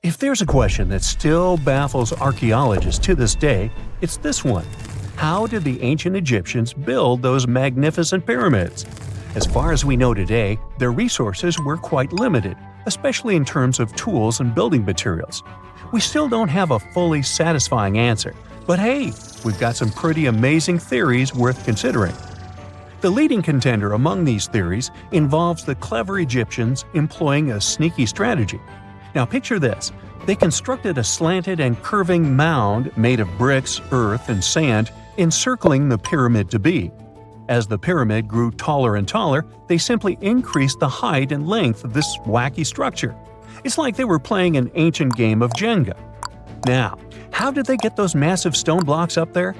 If there's a question that still baffles archaeologists to this day, it's this one. How did the ancient Egyptians build those magnificent pyramids? As far as we know today, their resources were quite limited, especially in terms of tools and building materials. We still don't have a fully satisfying answer, but hey, we've got some pretty amazing theories worth considering. The leading contender among these theories involves the clever Egyptians employing a sneaky strategy. Now picture this. They constructed a slanted and curving mound made of bricks, earth, and sand encircling the pyramid to be. As the pyramid grew taller and taller, they simply increased the height and length of this wacky structure. It's like they were playing an ancient game of Jenga. Now, how did they get those massive stone blocks up there?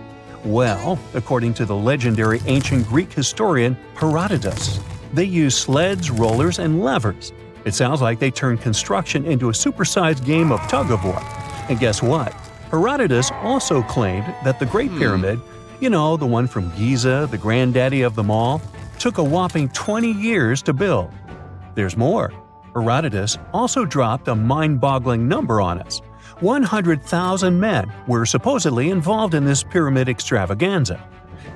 Well, according to the legendary ancient Greek historian Herodotus, they used sleds, rollers, and levers. It sounds like they turned construction into a supersized game of tug-of-war. And guess what? Herodotus also claimed that the Great Pyramid, the one from Giza, the granddaddy of them all, took a whopping 20 years to build. There's more. Herodotus also dropped a mind-boggling number on us. 100,000 men were supposedly involved in this pyramid extravaganza.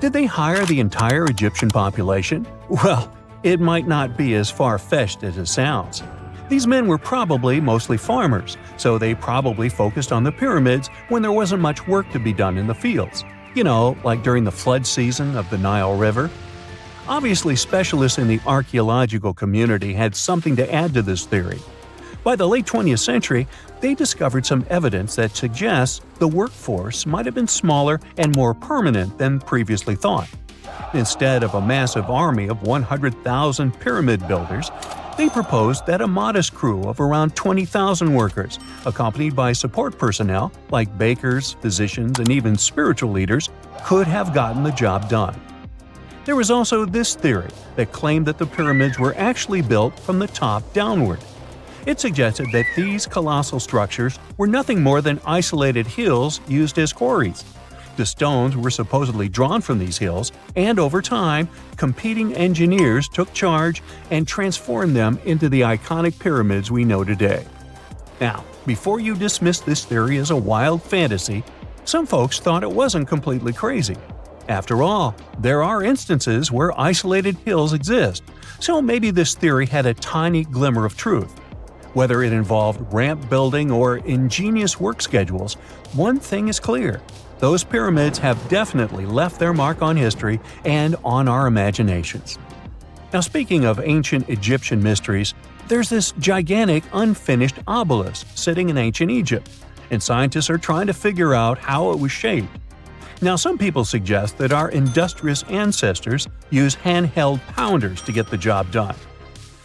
Did they hire the entire Egyptian population? Well, it might not be as far-fetched as it sounds. These men were probably mostly farmers, so they probably focused on the pyramids when there wasn't much work to be done in the fields. Like during the flood season of the Nile River. Obviously, specialists in the archaeological community had something to add to this theory. By the late 20th century, they discovered some evidence that suggests the workforce might have been smaller and more permanent than previously thought. Instead of a massive army of 100,000 pyramid builders, they proposed that a modest crew of around 20,000 workers, accompanied by support personnel like bakers, physicians, and even spiritual leaders, could have gotten the job done. There was also this theory that claimed that the pyramids were actually built from the top downward. It suggested that these colossal structures were nothing more than isolated hills used as quarries. The stones were supposedly drawn from these hills, and over time, competing engineers took charge and transformed them into the iconic pyramids we know today. Now, before you dismiss this theory as a wild fantasy, some folks thought it wasn't completely crazy. After all, there are instances where isolated hills exist, so maybe this theory had a tiny glimmer of truth. Whether it involved ramp building or ingenious work schedules, one thing is clear. Those pyramids have definitely left their mark on history and on our imaginations. Now, speaking of ancient Egyptian mysteries, there's this gigantic unfinished obelisk sitting in ancient Egypt, and scientists are trying to figure out how it was shaped. Now, some people suggest that our industrious ancestors used handheld pounders to get the job done.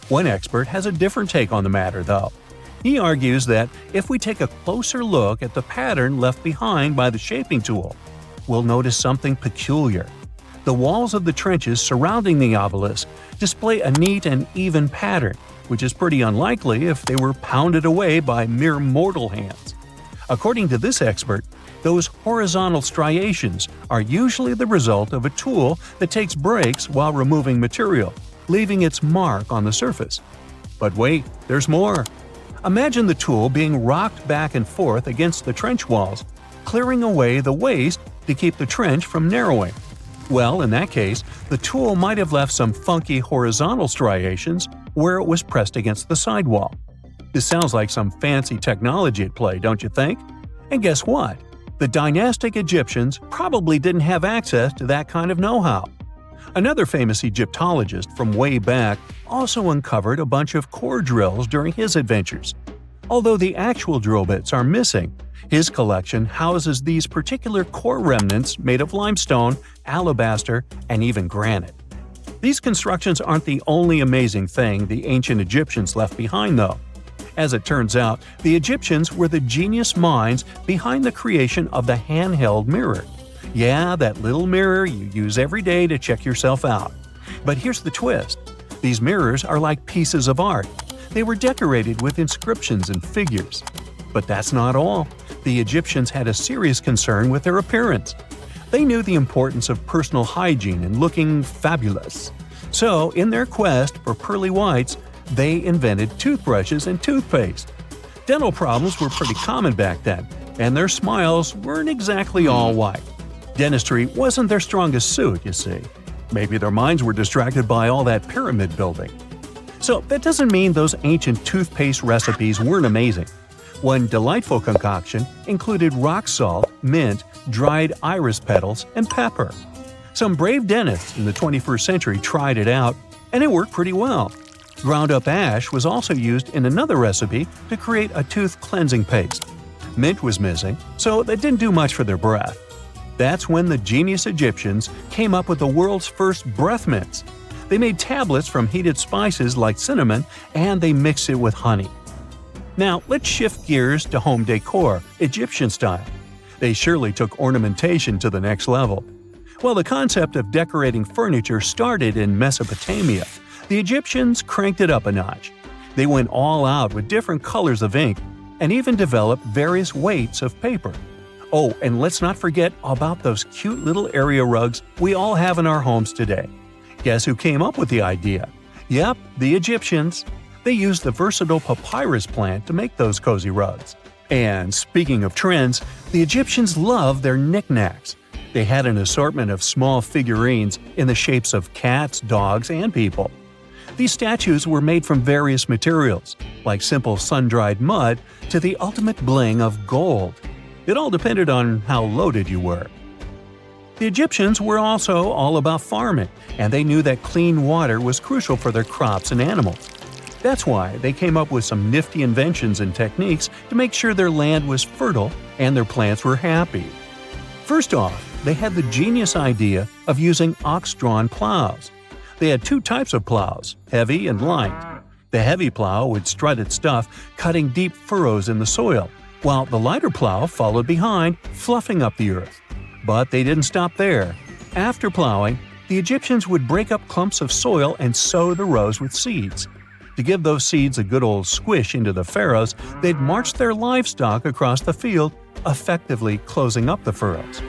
One expert has a different take on the matter, though. He argues that if we take a closer look at the pattern left behind by the shaping tool, we'll notice something peculiar. The walls of the trenches surrounding the obelisk display a neat and even pattern, which is pretty unlikely if they were pounded away by mere mortal hands. According to this expert, those horizontal striations are usually the result of a tool that takes breaks while removing material, leaving its mark on the surface. But wait, there's more. Imagine the tool being rocked back and forth against the trench walls, clearing away the waste to keep the trench from narrowing. Well, in that case, the tool might have left some funky horizontal striations where it was pressed against the sidewall. This sounds like some fancy technology at play, don't you think? And guess what? The dynastic Egyptians probably didn't have access to that kind of know-how. Another famous Egyptologist from way back also uncovered a bunch of core drills during his adventures. Although the actual drill bits are missing, his collection houses these particular core remnants made of limestone, alabaster, and even granite. These constructions aren't the only amazing thing the ancient Egyptians left behind, though. As it turns out, the Egyptians were the genius minds behind the creation of the handheld mirror. Yeah, that little mirror you use every day to check yourself out. But here's the twist. These mirrors are like pieces of art. They were decorated with inscriptions and figures. But that's not all. The Egyptians had a serious concern with their appearance. They knew the importance of personal hygiene and looking fabulous. So, in their quest for pearly whites, they invented toothbrushes and toothpaste. Dental problems were pretty common back then, and their smiles weren't exactly all white. Dentistry wasn't their strongest suit, you see. Maybe their minds were distracted by all that pyramid building. So that doesn't mean those ancient toothpaste recipes weren't amazing. One delightful concoction included rock salt, mint, dried iris petals, and pepper. Some brave dentists in the 21st century tried it out, and it worked pretty well. Ground-up ash was also used in another recipe to create a tooth cleansing paste. Mint was missing, so that didn't do much for their breath. That's when the genius Egyptians came up with the world's first breath mints. They made tablets from heated spices like cinnamon, and they mixed it with honey. Now, let's shift gears to home decor, Egyptian style. They surely took ornamentation to the next level. While the concept of decorating furniture started in Mesopotamia, the Egyptians cranked it up a notch. They went all out with different colors of ink and even developed various weights of paper. Oh, and let's not forget about those cute little area rugs we all have in our homes today. Guess who came up with the idea? Yep, the Egyptians. They used the versatile papyrus plant to make those cozy rugs. And speaking of trends, the Egyptians loved their knickknacks. They had an assortment of small figurines in the shapes of cats, dogs, and people. These statues were made from various materials, like simple sun-dried mud to the ultimate bling of gold. It all depended on how loaded you were. The Egyptians were also all about farming, and they knew that clean water was crucial for their crops and animals. That's why they came up with some nifty inventions and techniques to make sure their land was fertile and their plants were happy. First off, they had the genius idea of using ox-drawn plows. They had two types of plows, heavy and light. The heavy plow would strut its stuff, cutting deep furrows in the soil, while the lighter plow followed behind, fluffing up the earth. But they didn't stop there. After plowing, the Egyptians would break up clumps of soil and sow the rows with seeds. To give those seeds a good old squish into the furrows, they'd march their livestock across the field, effectively closing up the furrows.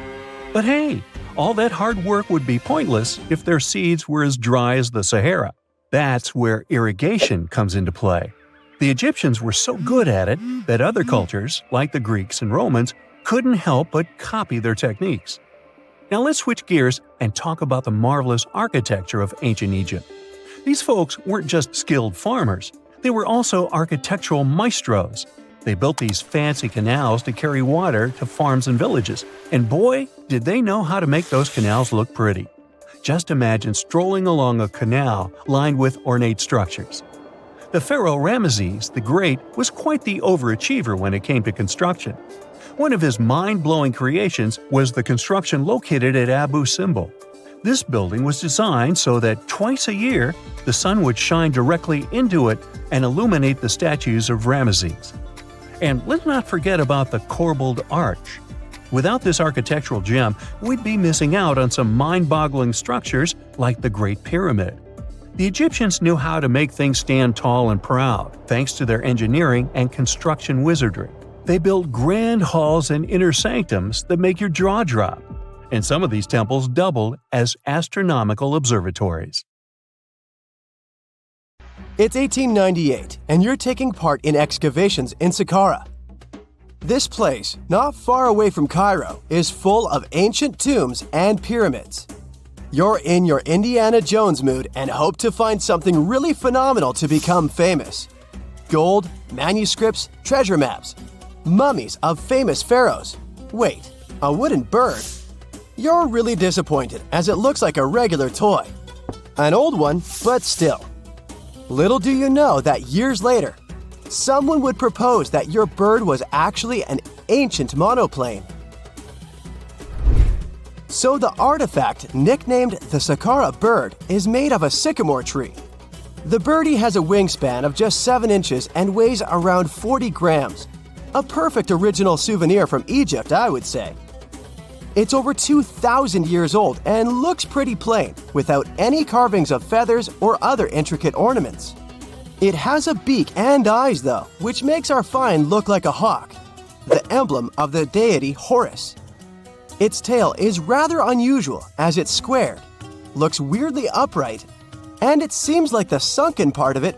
But hey, all that hard work would be pointless if their seeds were as dry as the Sahara. That's where irrigation comes into play. The Egyptians were so good at it that other cultures, like the Greeks and Romans, couldn't help but copy their techniques. Now let's switch gears and talk about the marvelous architecture of ancient Egypt. These folks weren't just skilled farmers, they were also architectural maestros. They built these fancy canals to carry water to farms and villages, and boy, did they know how to make those canals look pretty. Just imagine strolling along a canal lined with ornate structures. The pharaoh Ramesses the Great was quite the overachiever when it came to construction. One of his mind-blowing creations was the construction located at Abu Simbel. This building was designed so that twice a year, the sun would shine directly into it and illuminate the statues of Ramesses. And let's not forget about the corbelled arch. Without this architectural gem, we'd be missing out on some mind-boggling structures like the Great Pyramid. The Egyptians knew how to make things stand tall and proud, thanks to their engineering and construction wizardry. They built grand halls and inner sanctums that make your jaw drop. And some of these temples doubled as astronomical observatories. It's 1898, and you're taking part in excavations in Saqqara. This place, not far away from Cairo, is full of ancient tombs and pyramids. You're in your Indiana Jones mood and hope to find something really phenomenal to become famous. Gold, manuscripts, treasure maps, mummies of famous pharaohs. Wait, a wooden bird? You're really disappointed as it looks like a regular toy. An old one, but still. Little do you know that years later, someone would propose that your bird was actually an ancient monoplane. So the artifact, nicknamed the Saqqara bird, is made of a sycamore tree. The birdie has a wingspan of just 7 inches and weighs around 40 grams. A perfect original souvenir from Egypt, I would say. It's over 2,000 years old and looks pretty plain, without any carvings of feathers or other intricate ornaments. It has a beak and eyes though, which makes our find look like a hawk, the emblem of the deity Horus. Its tail is rather unusual as it's squared, looks weirdly upright, and it seems like the sunken part of it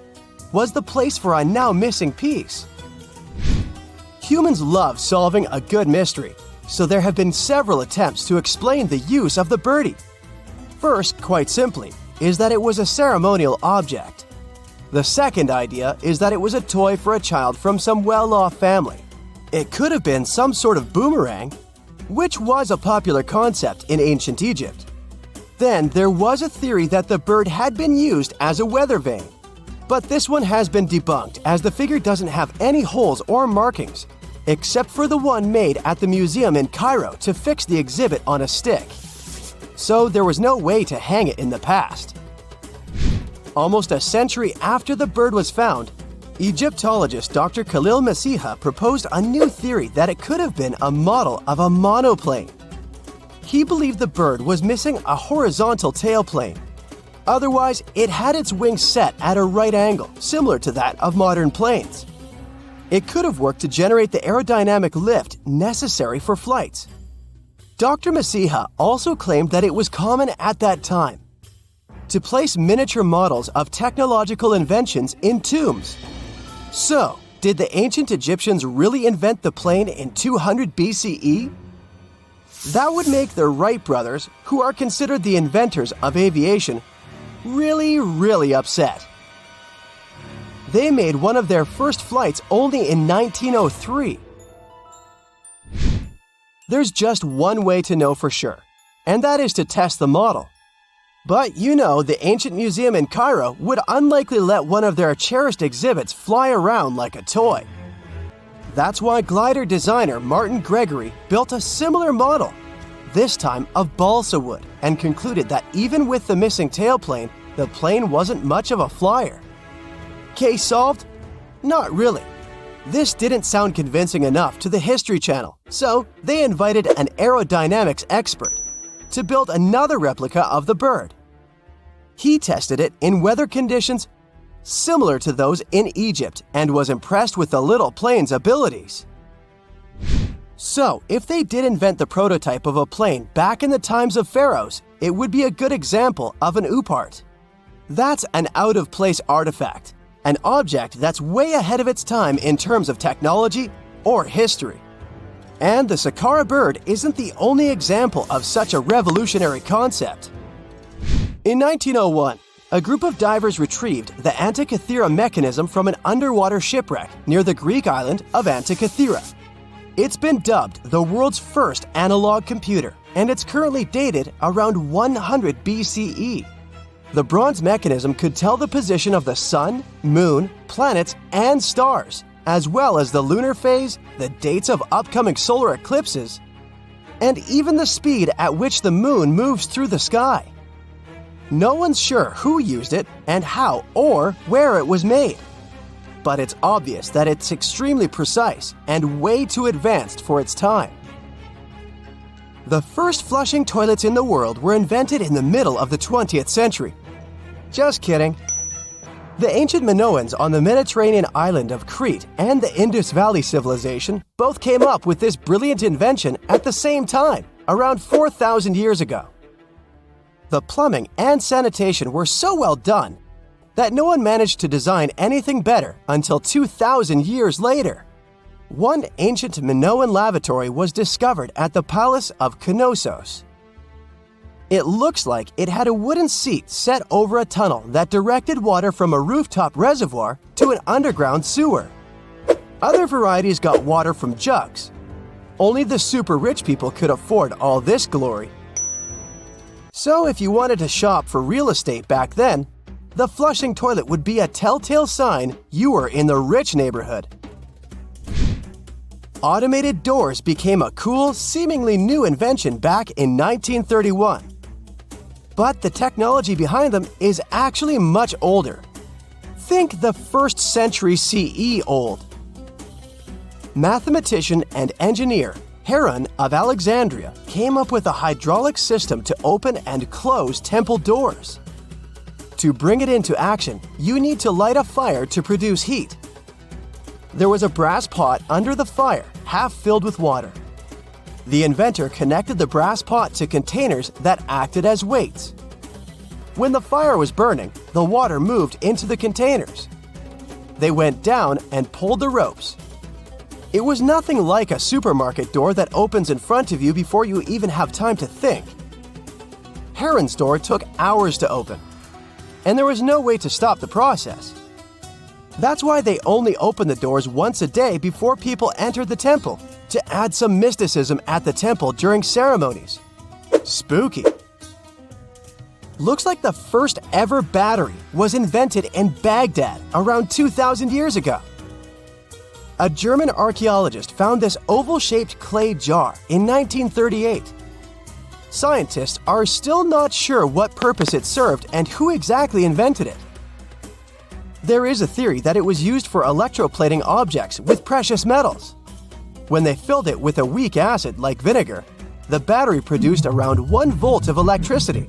was the place for a now missing piece. Humans love solving a good mystery, so there have been several attempts to explain the use of the birdie. First, quite simply, is that it was a ceremonial object. The second idea is that it was a toy for a child from some well-off family. It could have been some sort of boomerang, which was a popular concept in ancient Egypt. Then there was a theory that the bird had been used as a weather vane. But this one has been debunked as the figure doesn't have any holes or markings, except for the one made at the museum in Cairo to fix the exhibit on a stick. So there was no way to hang it in the past. Almost a century after the bird was found, Egyptologist Dr. Khalil Masiha proposed a new theory that it could have been a model of a monoplane. He believed the bird was missing a horizontal tailplane. Otherwise, it had its wings set at a right angle, similar to that of modern planes. It could have worked to generate the aerodynamic lift necessary for flights. Dr. Masiha also claimed that it was common at that time to place miniature models of technological inventions in tombs. So, did the ancient Egyptians really invent the plane in 200 BCE? That would make the Wright brothers, who are considered the inventors of aviation, really upset. They made one of their first flights only in 1903. There's just one way to know for sure, and that is to test the model. But you know, the ancient museum in Cairo would unlikely let one of their cherished exhibits fly around like a toy. That's why glider designer Martin Gregory built a similar model, this time of balsa wood, and concluded that even with the missing tailplane, the plane wasn't much of a flyer. Case solved? Not really. This didn't sound convincing enough to the History Channel, so they invited an aerodynamics expert to build another replica of the bird. He tested it in weather conditions similar to those in Egypt and was impressed with the little plane's abilities. So, if they did invent the prototype of a plane back in the times of pharaohs, it would be a good example of an oupart. That's an out-of-place artifact, an object that's way ahead of its time in terms of technology or history. And the Saqqara bird isn't the only example of such a revolutionary concept. In 1901, a group of divers retrieved the Antikythera mechanism from an underwater shipwreck near the Greek island of Antikythera. It's been dubbed the world's first analog computer, and it's currently dated around 100 BCE. The bronze mechanism could tell the position of the sun, moon, planets, and stars, as well as the lunar phase, the dates of upcoming solar eclipses, and even the speed at which the moon moves through the sky. No one's sure who used it and how or where it was made, but it's obvious that it's extremely precise and way too advanced for its time. The first flushing toilets in the world were invented in the middle of the 20th century. Just kidding. The ancient Minoans on the Mediterranean island of Crete and the Indus Valley civilization both came up with this brilliant invention at the same time, around 4,000 years ago. The plumbing and sanitation were so well done that no one managed to design anything better until 2,000 years later. One ancient Minoan lavatory was discovered at the Palace of Knossos. It looks like it had a wooden seat set over a tunnel that directed water from a rooftop reservoir to an underground sewer. Other varieties got water from jugs. Only the super rich people could afford all this glory. So if you wanted to shop for real estate back then, the flushing toilet would be a telltale sign you were in the rich neighborhood. Automated doors became a cool, seemingly new invention back in 1931. But the technology behind them is actually much older. Think the 1st century CE old. Mathematician and engineer Heron of Alexandria came up with a hydraulic system to open and close temple doors. To bring it into action, you need to light a fire to produce heat. There was a brass pot under the fire, half filled with water. The inventor connected the brass pot to containers that acted as weights. When the fire was burning, the water moved into the containers. They went down and pulled the ropes. It was nothing like a supermarket door that opens in front of you before you even have time to think. Heron's door took hours to open, and there was no way to stop the process. That's why they only opened the doors once a day before people entered the temple, to add some mysticism at the temple during ceremonies. Spooky. Looks like the first ever battery was invented in Baghdad around 2,000 years ago. A German archaeologist found this oval-shaped clay jar in 1938. Scientists are still not sure what purpose it served and who exactly invented it. There is a theory that it was used for electroplating objects with precious metals. When they filled it with a weak acid like vinegar, the battery produced around 1 volt of electricity.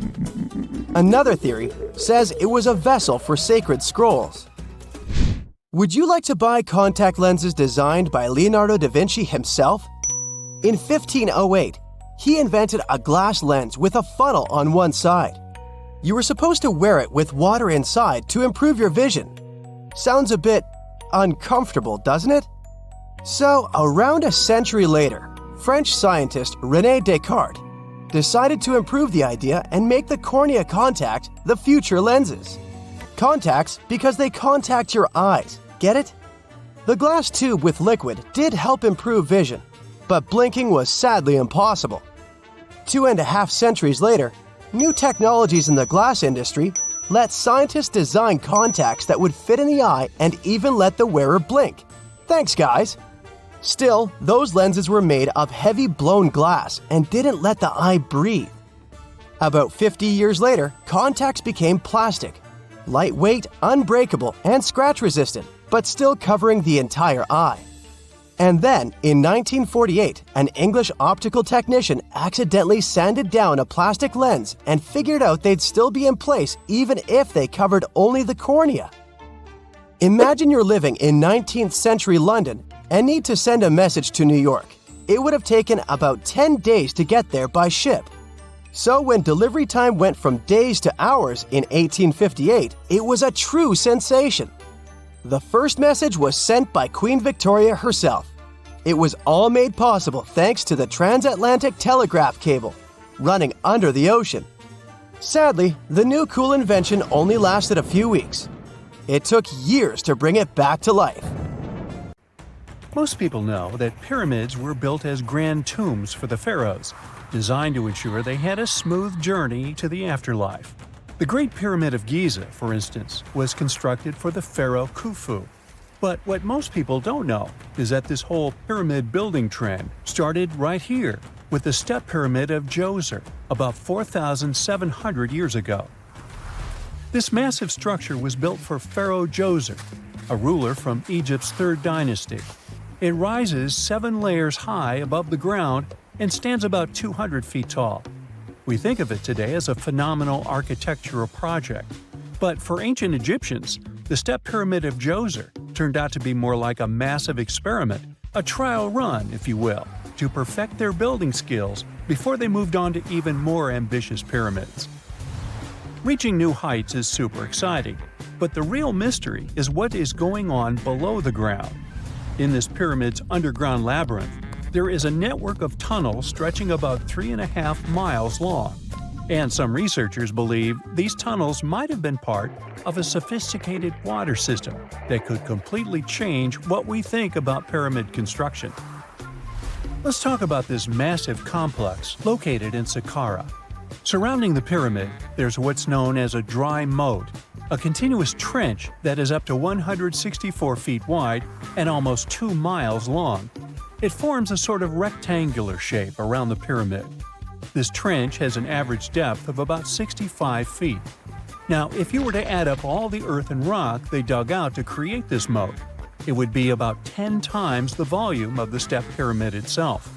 Another theory says it was a vessel for sacred scrolls. Would you like to buy contact lenses designed by Leonardo da Vinci himself? In 1508, he invented a glass lens with a funnel on one side. You were supposed to wear it with water inside to improve your vision. Sounds a bit uncomfortable, doesn't it? So, around a century later, French scientist René Descartes decided to improve the idea and make the cornea contact the future lenses. Contacts because they contact your eyes, get it? The glass tube with liquid did help improve vision, but blinking was sadly impossible. 2.5 centuries later, new technologies in the glass industry let scientists design contacts that would fit in the eye and even let the wearer blink. Thanks, guys! Still, those lenses were made of heavy blown glass and didn't let the eye breathe. About 50 years later, contacts became plastic, lightweight, unbreakable, and scratch-resistant, but still covering the entire eye. And then, in 1948, an English optical technician accidentally sanded down a plastic lens and figured out they'd still be in place even if they covered only the cornea. Imagine you're living in 19th century London and need to send a message to New York. It would have taken about 10 days to get there by ship. So when delivery time went from days to hours in 1858, it was a true sensation. The first message was sent by Queen Victoria herself. It was all made possible thanks to the transatlantic telegraph cable, running under the ocean. Sadly, the new cool invention only lasted a few weeks. It took years to bring it back to life. Most people know that pyramids were built as grand tombs for the pharaohs, designed to ensure they had a smooth journey to the afterlife. The Great Pyramid of Giza, for instance, was constructed for the pharaoh Khufu. But what most people don't know is that this whole pyramid building trend started right here with the step pyramid of Djoser about 4,700 years ago. This massive structure was built for Pharaoh Djoser, a ruler from Egypt's 3rd dynasty. It rises 7 layers high above the ground and stands about 200 feet tall. We think of it today as a phenomenal architectural project, but for ancient Egyptians, the step pyramid of Djoser turned out to be more like a massive experiment, a trial run, if you will, to perfect their building skills before they moved on to even more ambitious pyramids. Reaching new heights is super exciting, but the real mystery is what is going on below the ground. In this pyramid's underground labyrinth, there is a network of tunnels stretching about 3.5 miles long, and some researchers believe these tunnels might have been part of a sophisticated water system that could completely change what we think about pyramid construction. Let's talk about this massive complex located in Saqqara. Surrounding the pyramid, there's what's known as a dry moat, a continuous trench that is up to 164 feet wide and almost 2 miles long. It forms a sort of rectangular shape around the pyramid. This trench has an average depth of about 65 feet. Now, if you were to add up all the earth and rock they dug out to create this moat, it would be about 10 times the volume of the step pyramid itself.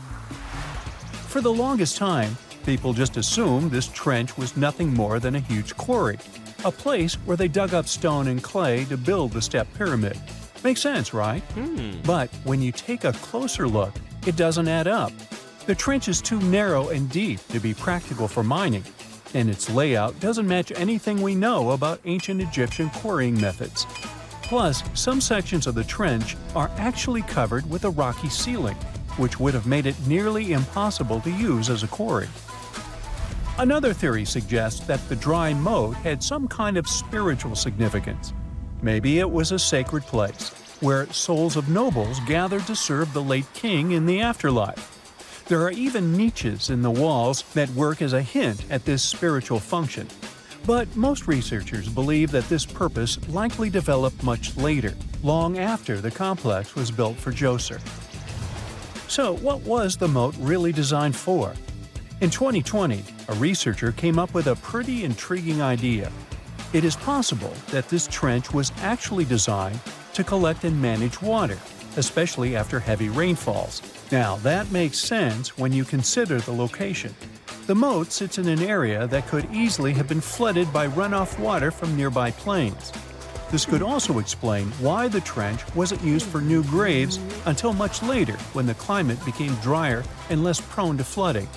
For the longest time, people just assumed this trench was nothing more than a huge quarry, a place where they dug up stone and clay to build the step pyramid. Makes sense, right? But when you take a closer look, it doesn't add up. The trench is too narrow and deep to be practical for mining, and its layout doesn't match anything we know about ancient Egyptian quarrying methods. Plus, some sections of the trench are actually covered with a rocky ceiling, which would have made it nearly impossible to use as a quarry. Another theory suggests that the dry moat had some kind of spiritual significance. Maybe it was a sacred place, where souls of nobles gathered to serve the late king in the afterlife. There are even niches in the walls that work as a hint at this spiritual function. But most researchers believe that this purpose likely developed much later, long after the complex was built for Djoser. So, what was the moat really designed for? In 2020, a researcher came up with a pretty intriguing idea. It is possible that this trench was actually designed to collect and manage water, especially after heavy rainfalls. Now, that makes sense when you consider the location. The moat sits in an area that could easily have been flooded by runoff water from nearby plains. This could also explain why the trench wasn't used for new graves until much later when the climate became drier and less prone to flooding.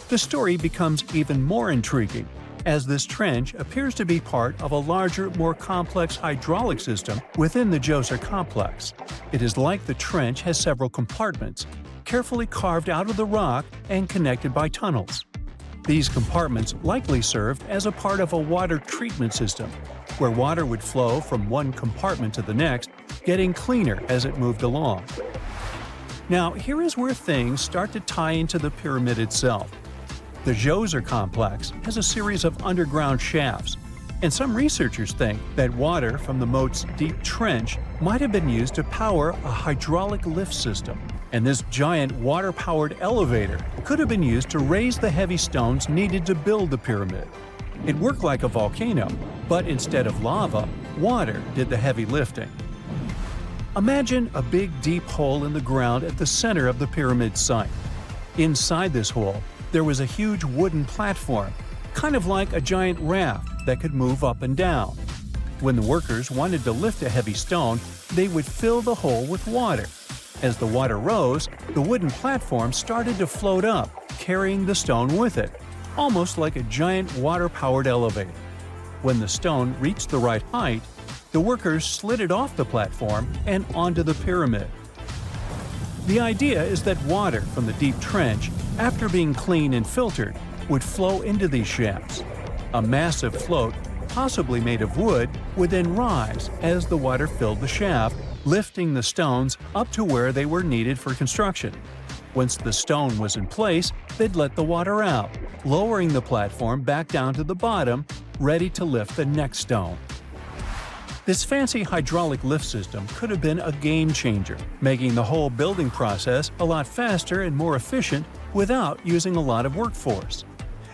The story becomes even more intriguing, as this trench appears to be part of a larger, more complex hydraulic system within the Djoser complex. It is like the trench has several compartments, carefully carved out of the rock and connected by tunnels. These compartments likely served as a part of a water treatment system, where water would flow from one compartment to the next, getting cleaner as it moved along. Now, here is where things start to tie into the pyramid itself. The Djoser complex has a series of underground shafts, and some researchers think that water from the moat's deep trench might have been used to power a hydraulic lift system, and this giant water-powered elevator could have been used to raise the heavy stones needed to build the pyramid. It worked like a volcano, but instead of lava, water did the heavy lifting. Imagine a big deep hole in the ground at the center of the pyramid site. Inside this hole, there was a huge wooden platform, kind of like a giant raft that could move up and down. When the workers wanted to lift a heavy stone, they would fill the hole with water. As the water rose, the wooden platform started to float up, carrying the stone with it, almost like a giant water-powered elevator. When the stone reached the right height, the workers slid it off the platform and onto the pyramid. The idea is that water from the deep trench, after being cleaned and filtered, would flow into these shafts. A massive float, possibly made of wood, would then rise as the water filled the shaft, lifting the stones up to where they were needed for construction. Once the stone was in place, they'd let the water out, lowering the platform back down to the bottom, ready to lift the next stone. This fancy hydraulic lift system could have been a game changer, making the whole building process a lot faster and more efficient without using a lot of workforce.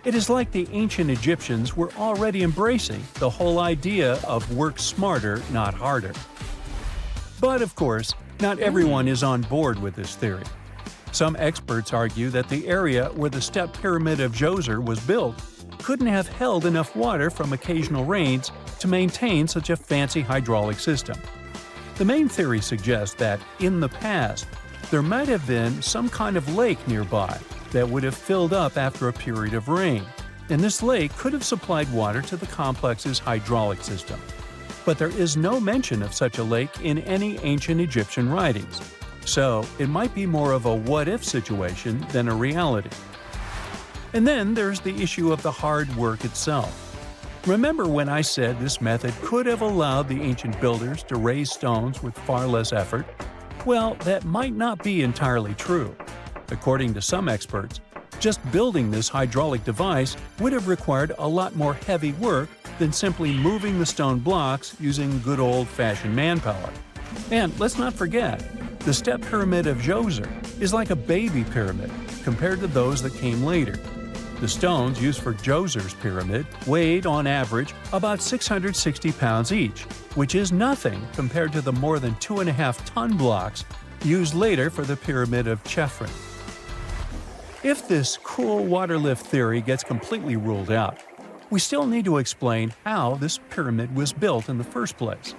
It is like the ancient Egyptians were already embracing the whole idea of work smarter, not harder. But of course, not everyone is on board with this theory. Some experts argue that the area where the step pyramid of Djoser was built couldn't have held enough water from occasional rains to maintain such a fancy hydraulic system. The main theory suggests that, in the past, there might have been some kind of lake nearby that would have filled up after a period of rain, and this lake could have supplied water to the complex's hydraulic system. But there is no mention of such a lake in any ancient Egyptian writings, so it might be more of a what-if situation than a reality. And then there's the issue of the hard work itself. Remember when I said this method could have allowed the ancient builders to raise stones with far less effort? Well, that might not be entirely true. According to some experts, just building this hydraulic device would have required a lot more heavy work than simply moving the stone blocks using good old-fashioned manpower. And let's not forget, the step pyramid of Djoser is like a baby pyramid compared to those that came later. The stones used for Djoser's pyramid weighed, on average, about 660 pounds each, which is nothing compared to the more than 2.5-ton blocks used later for the pyramid of Chephren. If this cool water lift theory gets completely ruled out, we still need to explain how this pyramid was built in the first place.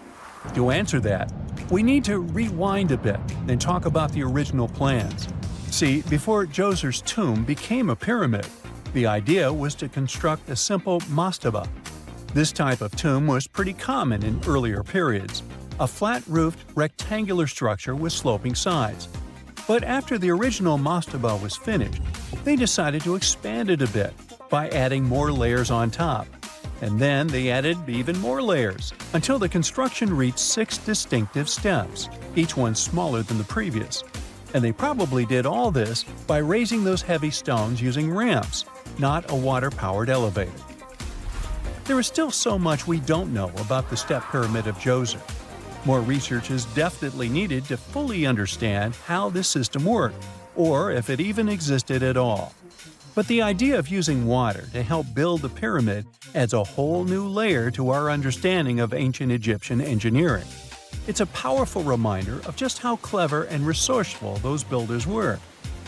To answer that, we need to rewind a bit and talk about the original plans. See, before Djoser's tomb became a pyramid, the idea was to construct a simple mastaba. This type of tomb was pretty common in earlier periods, a flat-roofed, rectangular structure with sloping sides. But after the original mastaba was finished, they decided to expand it a bit by adding more layers on top. And then they added even more layers, until the construction reached 6 distinctive steps, each one smaller than the previous. And they probably did all this by raising those heavy stones using ramps, not a water-powered elevator. There is still so much we don't know about the step pyramid of Djoser. More research is definitely needed to fully understand how this system worked, or if it even existed at all. But the idea of using water to help build the pyramid adds a whole new layer to our understanding of ancient Egyptian engineering. It's a powerful reminder of just how clever and resourceful those builders were,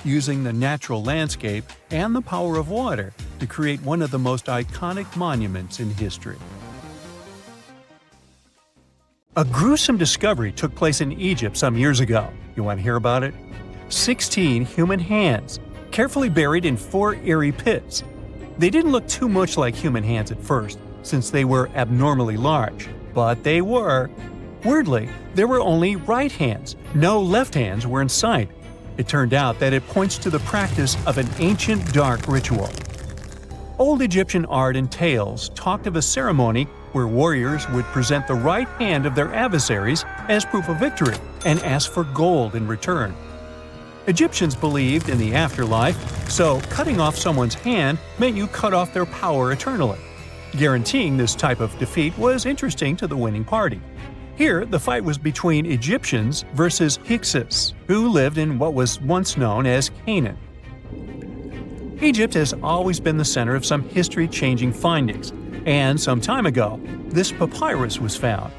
using the natural landscape and the power of water to create one of the most iconic monuments in history. A gruesome discovery took place in Egypt some years ago. You want to hear about it? 16 human hands, carefully buried in 4 eerie pits. They didn't look too much like human hands at first, since they were abnormally large, but they were. Weirdly, there were only right hands, no left hands were in sight. It turned out that it points to the practice of an ancient dark ritual. Old Egyptian art and tales talked of a ceremony where warriors would present the right hand of their adversaries as proof of victory and ask for gold in return. Egyptians believed in the afterlife, so cutting off someone's hand meant you cut off their power eternally. Guaranteeing this type of defeat was interesting to the winning party. Here, the fight was between Egyptians versus Hyksos, who lived in what was once known as Canaan. Egypt has always been the center of some history-changing findings, and some time ago, this papyrus was found.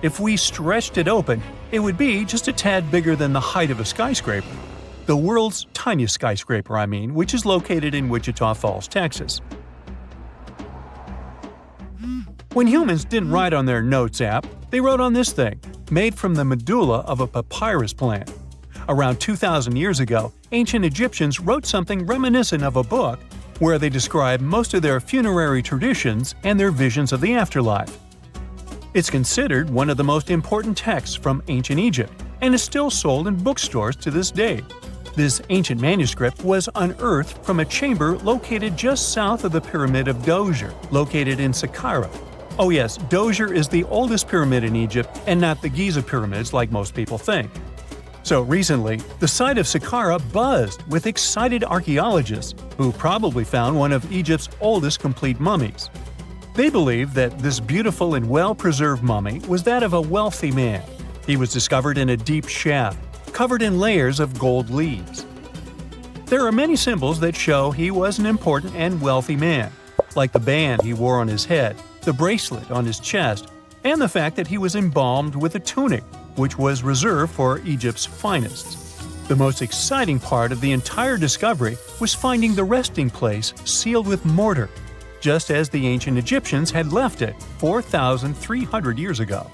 If we stretched it open, it would be just a tad bigger than the height of a skyscraper. The world's tiniest skyscraper, which is located in Wichita Falls, Texas. When humans didn't write on their notes app, they wrote on this thing, made from the medulla of a papyrus plant. Around 2,000 years ago, ancient Egyptians wrote something reminiscent of a book where they describe most of their funerary traditions and their visions of the afterlife. It's considered one of the most important texts from ancient Egypt and is still sold in bookstores to this day. This ancient manuscript was unearthed from a chamber located just south of the Pyramid of Djoser, located in Saqqara. Oh yes, Djoser is the oldest pyramid in Egypt and not the Giza pyramids like most people think. So recently, the site of Saqqara buzzed with excited archaeologists who probably found one of Egypt's oldest complete mummies. They believe that this beautiful and well-preserved mummy was that of a wealthy man. He was discovered in a deep shaft, covered in layers of gold leaves. There are many symbols that show he was an important and wealthy man, like the band he wore on his head, the bracelet on his chest, and the fact that he was embalmed with a tunic, which was reserved for Egypt's finest. The most exciting part of the entire discovery was finding the resting place sealed with mortar, just as the ancient Egyptians had left it 4,300 years ago.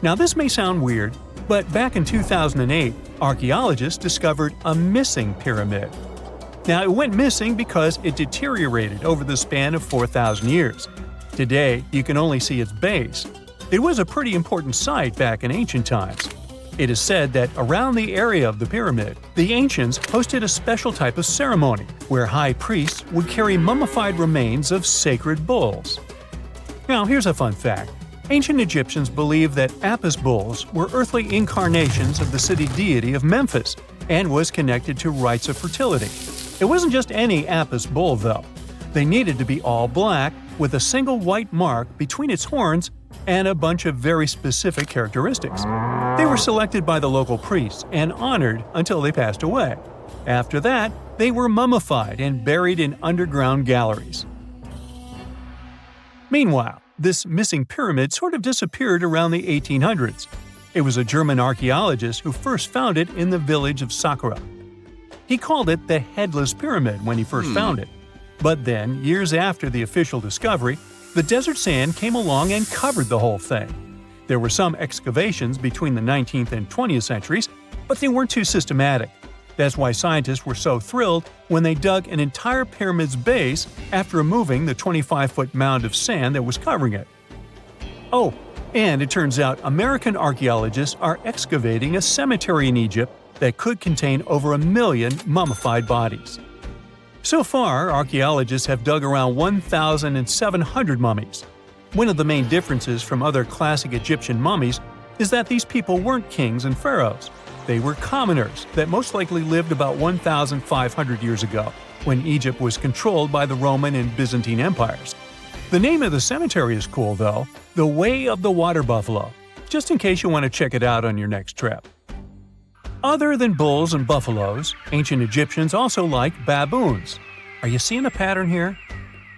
Now this may sound weird, but back in 2008, archaeologists discovered a missing pyramid. Now it went missing because it deteriorated over the span of 4,000 years. Today, you can only see its base. It was a pretty important site back in ancient times. It is said that around the area of the pyramid, the ancients hosted a special type of ceremony where high priests would carry mummified remains of sacred bulls. Now here's a fun fact. Ancient Egyptians believed that Apis bulls were earthly incarnations of the city deity of Memphis and was connected to rites of fertility. It wasn't just any Apis bull though. They needed to be all black with a single white mark between its horns and a bunch of very specific characteristics. They were selected by the local priests and honored until they passed away. After that, they were mummified and buried in underground galleries. Meanwhile, this missing pyramid sort of disappeared around the 1800s. It was a German archaeologist who first found it in the village of Saqqara. He called it the Headless Pyramid when he first found it. But then, years after the official discovery, the desert sand came along and covered the whole thing. There were some excavations between the 19th and 20th centuries, but they weren't too systematic. That's why scientists were so thrilled when they dug an entire pyramid's base after removing the 25-foot mound of sand that was covering it. Oh, and it turns out American archaeologists are excavating a cemetery in Egypt that could contain over 1 million mummified bodies. So far, archaeologists have dug around 1,700 mummies. One of the main differences from other classic Egyptian mummies is that these people weren't kings and pharaohs. They were commoners that most likely lived about 1,500 years ago, when Egypt was controlled by the Roman and Byzantine empires. The name of the cemetery is cool, though, the Way of the Water Buffalo, just in case you want to check it out on your next trip. Other than bulls and buffaloes, ancient Egyptians also liked baboons. Are you seeing a pattern here?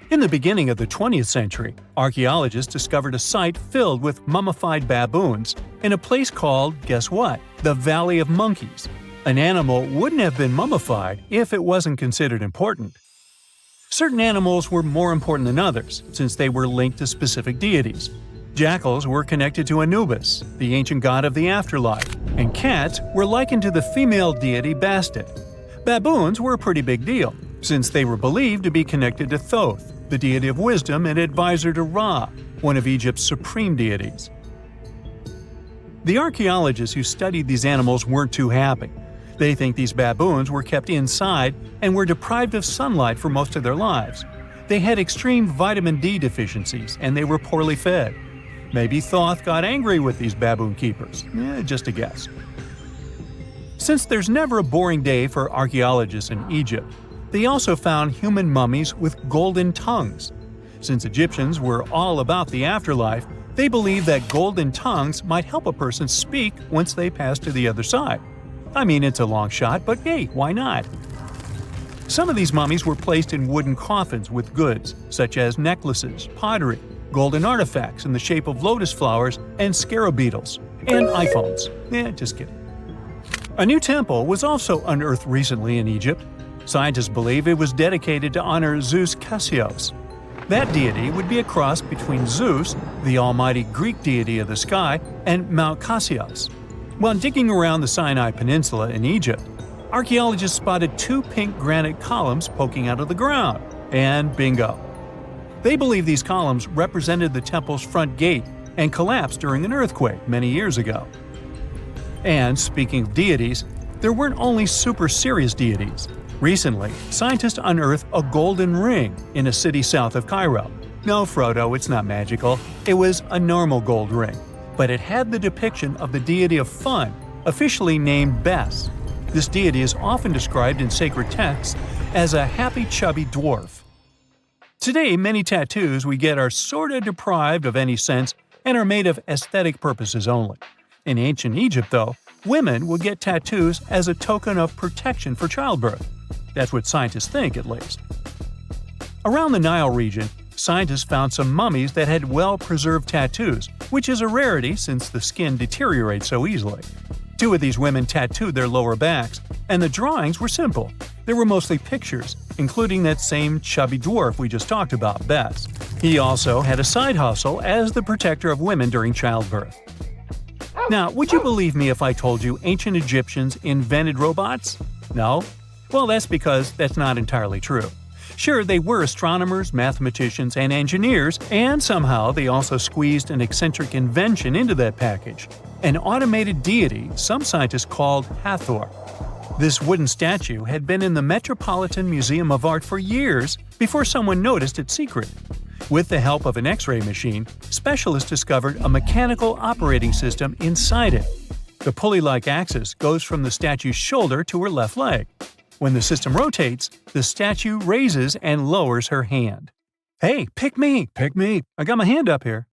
In the beginning of the 20th century, archaeologists discovered a site filled with mummified baboons in a place called, guess what? The Valley of Monkeys. An animal wouldn't have been mummified if it wasn't considered important. Certain animals were more important than others, since they were linked to specific deities. Jackals were connected to Anubis, the ancient god of the afterlife, and cats were likened to the female deity Bastet. Baboons were a pretty big deal, since they were believed to be connected to Thoth, the deity of wisdom and advisor to Ra, one of Egypt's supreme deities. The archaeologists who studied these animals weren't too happy. They think these baboons were kept inside and were deprived of sunlight for most of their lives. They had extreme vitamin D deficiencies and they were poorly fed. Maybe Thoth got angry with these baboon keepers. Just a guess. Since there's never a boring day for archaeologists in Egypt, they also found human mummies with golden tongues. Since Egyptians were all about the afterlife, they believed that golden tongues might help a person speak once they pass to the other side. I mean, it's a long shot, but hey, why not? Some of these mummies were placed in wooden coffins with goods, such as necklaces, pottery, golden artifacts in the shape of lotus flowers and scarab beetles, and iPhones. Just kidding. A new temple was also unearthed recently in Egypt. Scientists believe it was dedicated to honor Zeus Cassios. That deity would be a cross between Zeus, the almighty Greek deity of the sky, and Mount Cassios. While digging around the Sinai Peninsula in Egypt, archaeologists spotted 2 pink granite columns poking out of the ground. And bingo! They believe these columns represented the temple's front gate and collapsed during an earthquake many years ago. And speaking of deities, there weren't only super serious deities. Recently, scientists unearthed a golden ring in a city south of Cairo. No, Frodo, it's not magical. It was a normal gold ring, but it had the depiction of the deity of fun, officially named Bes. This deity is often described in sacred texts as a happy chubby dwarf. Today, many tattoos we get are sorta deprived of any sense and are made of aesthetic purposes only. In ancient Egypt, though, women would get tattoos as a token of protection for childbirth. That's what scientists think, at least. Around the Nile region, scientists found some mummies that had well-preserved tattoos, which is a rarity since the skin deteriorates so easily. 2 of these women tattooed their lower backs, and the drawings were simple. They were mostly pictures, including that same chubby dwarf we just talked about, Bes. He also had a side hustle as the protector of women during childbirth. Now, would you believe me if I told you ancient Egyptians invented robots? No? Well, that's because that's not entirely true. Sure, they were astronomers, mathematicians, and engineers, and somehow they also squeezed an eccentric invention into that package – an automated deity some scientists called Hathor. This wooden statue had been in the Metropolitan Museum of Art for years before someone noticed its secret. With the help of an X-ray machine, specialists discovered a mechanical operating system inside it. The pulley-like axis goes from the statue's shoulder to her left leg. When the system rotates, the statue raises and lowers her hand. Hey, pick me! I got my hand up here.